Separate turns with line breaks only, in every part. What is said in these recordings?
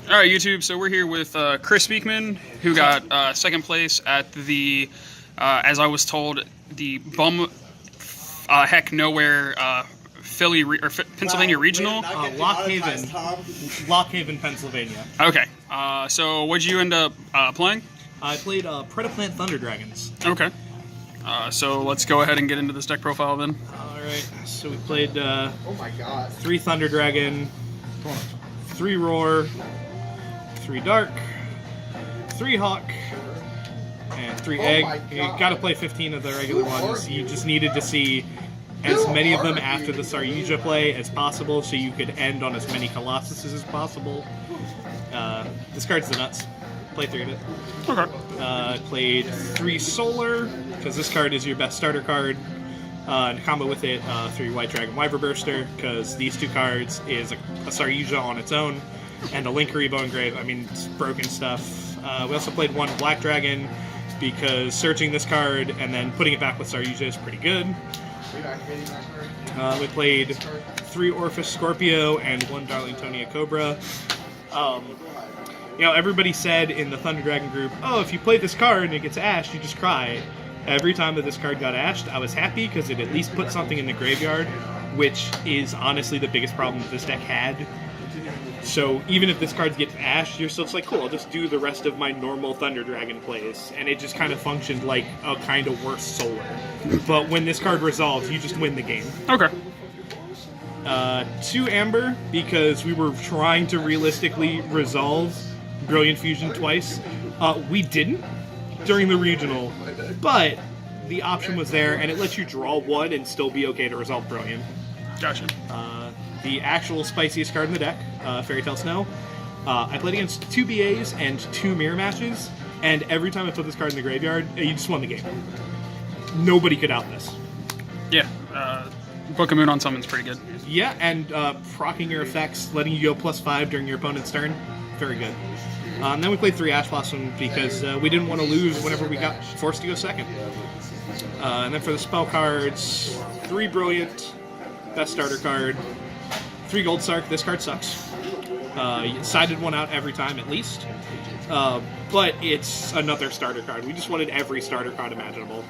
All right, YouTube. So we're here with Chris Speman, who got second place at the, as I was told, the bum heck nowhere Pennsylvania Regional.
Lockhaven, Pennsylvania.
Okay. So what'd you end up playing?
I played Predaplant Thunder Dragons.
Okay. So let's go ahead and get into this deck profile then.
All right. So we played 3 Thunder Dragon, 3 Roar, 3 Dark, 3 Hawk, and 3 Egg. You got to play 15 of the regular ones. You just needed to see as many of them after the Saryuja play as possible, so you could end on as many Colossuses as possible. This card's the nuts. Play 3 of it.
Okay.
Played 3 Solar, because this card is your best starter card. And combo with it, 3 White Dragon Wyver Burster, because these 2 cards is a Saryuja on its own, and a Linkaribo Engrave. I mean, it's broken stuff. We also played 1 Black Dragon, because searching this card and then putting it back with Saryuja is pretty good. We played 3 Orphis Scorpio and 1 Darlingtonia Cobra. You know, everybody said in the Thunder Dragon group, oh, if you play this card and it gets ashed, you just cry. Every time that this card got ashed, I was happy because it at least put something in the graveyard, which is honestly the biggest problem that this deck had. So even if this card gets ashed, you're still just like, cool, I'll just do the rest of my normal Thunder Dragon plays. And it just kind of functioned like a kind of worse Solar. But when this card resolves, you just win the game.
Okay.
2 Amber, because we were trying to realistically resolve Brilliant Fusion twice. We didn't during the regional, but the option was there, and it lets you draw 1 and still be okay to resolve Brilliant.
Gotcha.
The actual spiciest card in the deck, Fairy Tale Snow. I played against 2 BAs and 2 mirror matches, and every time I put this card in the graveyard, you just won the game. Nobody could out this.
Yeah. Book of Moon on summon's pretty good.
Yeah, and proccing your effects, letting you go +5 during your opponent's turn, very good. And then we played 3 Ash Blossom because we didn't want to lose whenever we got forced to go second. And then for the spell cards, 3 Brilliant, best starter card, 3 Gold Sark. This card sucks. You sided 1 out every time at least, but it's another starter card. We just wanted every starter card imaginable.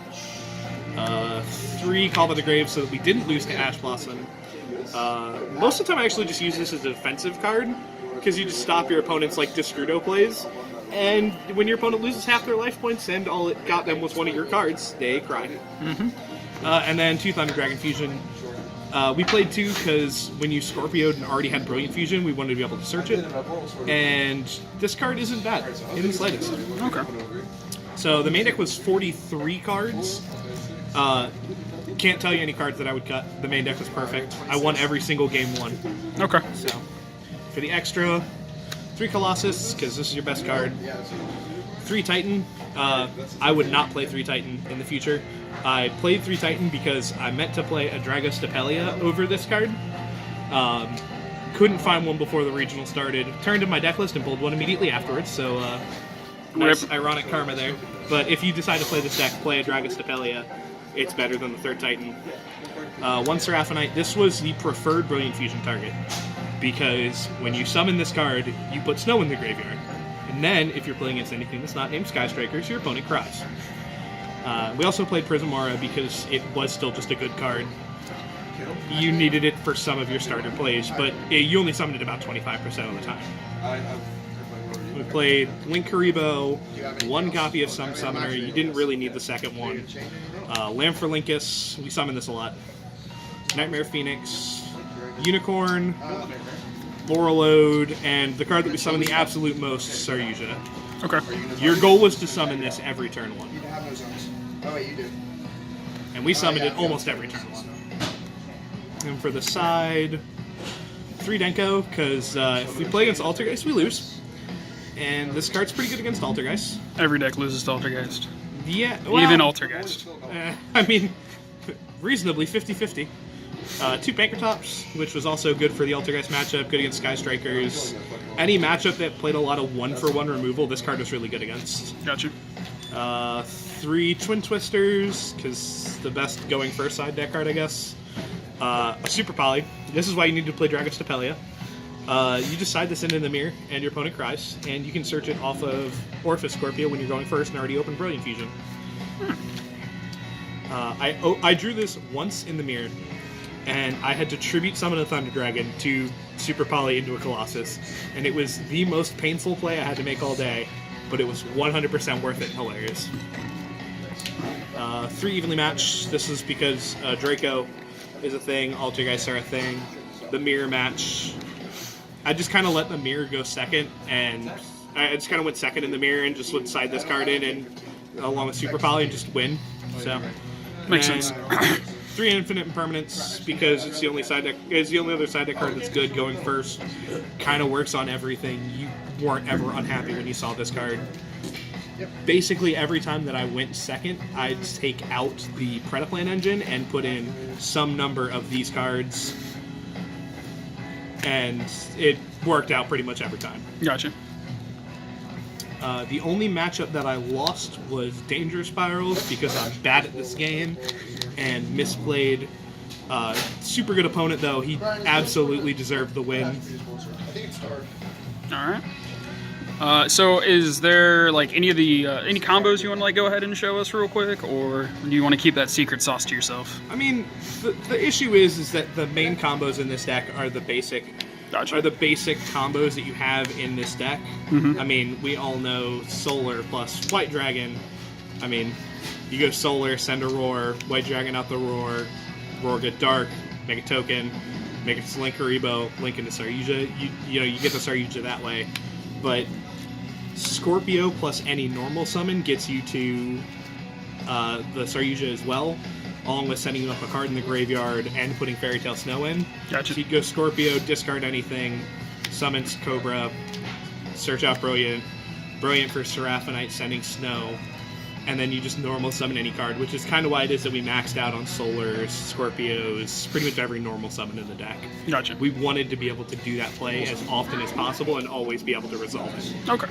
3 Call by the Grave so that we didn't lose to Ash Blossom. Most of the time I actually just use this as a defensive card, because you just stop your opponent's like Destrudo plays, and when your opponent loses half their life points and all it got them was 1 of your cards, they cry. And then 2 Thunder Dragon Fusion. We played 2 because when you Scorpioed and already had Brilliant Fusion, we wanted to be able to search it, and this card isn't bad in the slightest.
Okay.
So the main deck was 43 cards. Can't tell you any cards that I would cut. The main deck was perfect. I won every single game 1.
Okay.
So for the extra, 3 Colossus, because this is your best card. 3 Titan. I would not play 3 Titan in the future. I played 3 Titan because I meant to play a Dragos Stapelia over this card. Couldn't find one before the regional started. Turned in my deck list and pulled 1 immediately afterwards, so nice ironic karma there. But if you decide to play this deck, play a Dragos Stapelia. It's better than the 3rd Titan. 1 Seraphinite. This was the preferred Brilliant Fusion target, because when you summon this card, you put Snow in the graveyard. And then, if you're playing against anything that's not named Sky Strikers, your opponent cries. We also played Prismara because it was still just a good card. You needed it for some of your starter plays, but you only summoned it about 25% of the time. We played Linkaribo, 1 copy of Some Summoner. You didn't really need the second one. Lamb for Linkus, we summon this a lot. Nightmare Phoenix, Unicorn, Laurelode, and the card that we summon the absolute most, Saryuja.
Okay.
Your goal was to summon this every turn 1. And we summoned it almost every turn 1. And for the side, 3 Denko, because if we play against Altergeist, we lose. And this card's pretty good against Altergeist.
Every deck loses to Altergeist.
Yeah, well,
even Altergeist.
I mean, reasonably 50-50. 2 Pankratops, which was also good for the Altergeist matchup, good against Sky Strikers. Any matchup that played a lot of 1-for-1 removal, this card was really good against.
Gotcha.
3 Twin Twisters, because the best going first side deck card, I guess. A Super Poly. This is why you need to play Dragos Stapelia. You decide to send in the mirror, and your opponent cries, and you can search it off of Orifice Scorpio when you're going first and already open Brilliant Fusion. I drew this once in the mirror, and I had to tribute summon a Thunder Dragon to Super Poly into a Colossus, and it was the most painful play I had to make all day, but it was 100% worth it and hilarious. 3 evenly matched. This is because Draco is a thing, Altergeist are a thing. The mirror match, I just kind of let the mirror go second, and I just kind of went second in the mirror and just would side this card in and along with Super Poly and just win. So
makes sense.
3 infinite impermanence because it's the only side deck. It's the only other side deck card that's good going first. Kind of works on everything. You weren't ever unhappy when you saw this card. Basically, every time that I went second, I'd take out the Predaplant engine and put in some number of these cards, and it worked out pretty much every time.
Gotcha.
The only matchup that I lost was Danger Spirals because I'm bad at this game and misplayed. Super good opponent though. He absolutely deserved the win.
All right. So is there like any of the any combos you want to like go ahead and show us real quick, or do you want to keep that secret sauce to yourself?
I mean, the issue is that the main combos in this deck are the basic.
Gotcha.
Are the basic combos that you have in this deck.
Mm-hmm.
I mean, we all know Solar plus White Dragon. I mean, you go Solar, send a Roar, White Dragon out the Roar, Roar get Dark, make a token, make it Link Haribo, Link into Saryuja. You know, you get the Saryuja that way. But Scorpio plus any normal summon gets you to the Saryuja as well, along with sending up a card in the graveyard and putting Fairy Tail Snow in.
Gotcha.
So you go Scorpio, discard anything, summons Cobra, search out Brilliant, Brilliant for Seraphonite, sending Snow, and then you just normal summon any card, which is kind of why it is that we maxed out on Solars, Scorpios, pretty much every normal summon in the deck.
Gotcha.
We wanted to be able to do that play as often as possible and always be able to resolve it.
Okay.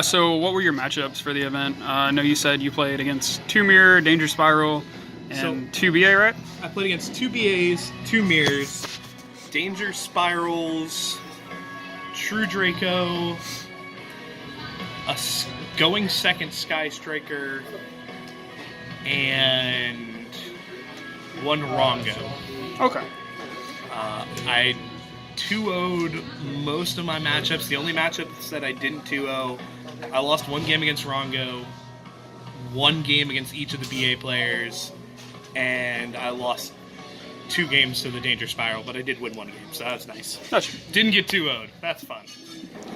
So what were your matchups for the event? I know you said you played against 2 Mirror, Danger Spiral, and 2 BA, right?
I played against 2 BAs, 2 Mirrors, Danger Spirals, True Draco, going second Sky Striker, and 1 Rongo.
Okay.
I 2-0'd most of my matchups. The only matchups that I didn't 2-0, I lost 1 game against Rongo, 1 game against each of the BA players, and I lost 2 games to the Danger Spiral, but I did win 1 game, so that was nice.
Gotcha.
Didn't get 2-0'd. That's fun.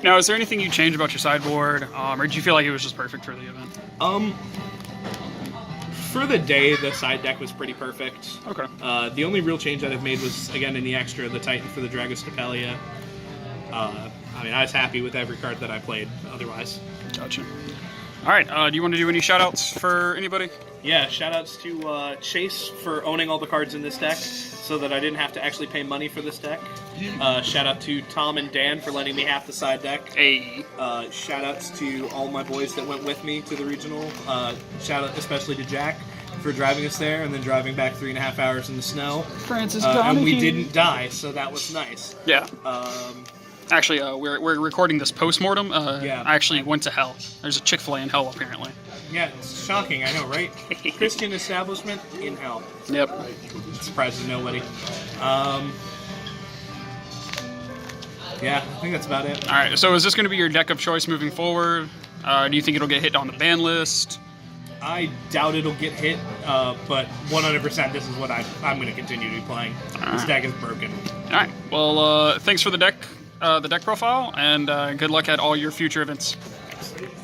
Now, is there anything you changed about your sideboard, or did you feel like it was just perfect for the event?
For the day, the side deck was pretty perfect.
Okay.
The only real change that I've made was, again, in the extra, the Titan for the Dragostapelia. I mean, I was happy with every card that I played otherwise.
Gotcha. All right, do you want to do any shout-outs for anybody?
Yeah, shout-outs to Chase for owning all the cards in this deck so that I didn't have to actually pay money for this deck. Shout-out to Tom and Dan for lending me half the side deck.
Hey.
Shout-outs to all my boys that went with me to the regional. Shout-out especially to Jack for driving us there and then driving back 3.5 hours in the snow.
Francis
and we didn't die, so that was nice.
Yeah. Actually, we're recording this post-mortem.
Yeah.
I actually went to hell. There's a Chick-fil-A in hell, apparently.
Yeah, it's shocking, I know, right? Christian establishment in hell.
Yep.
Surprises nobody. Yeah, I think that's about it.
All right, so is this going to be your deck of choice moving forward? Do you think it'll get hit on the ban list?
I doubt it'll get hit, but 100% this is what I'm going to continue to be playing. This deck is broken.
All right. Well, thanks for the deck profile, and good luck at all your future events.
Thanks.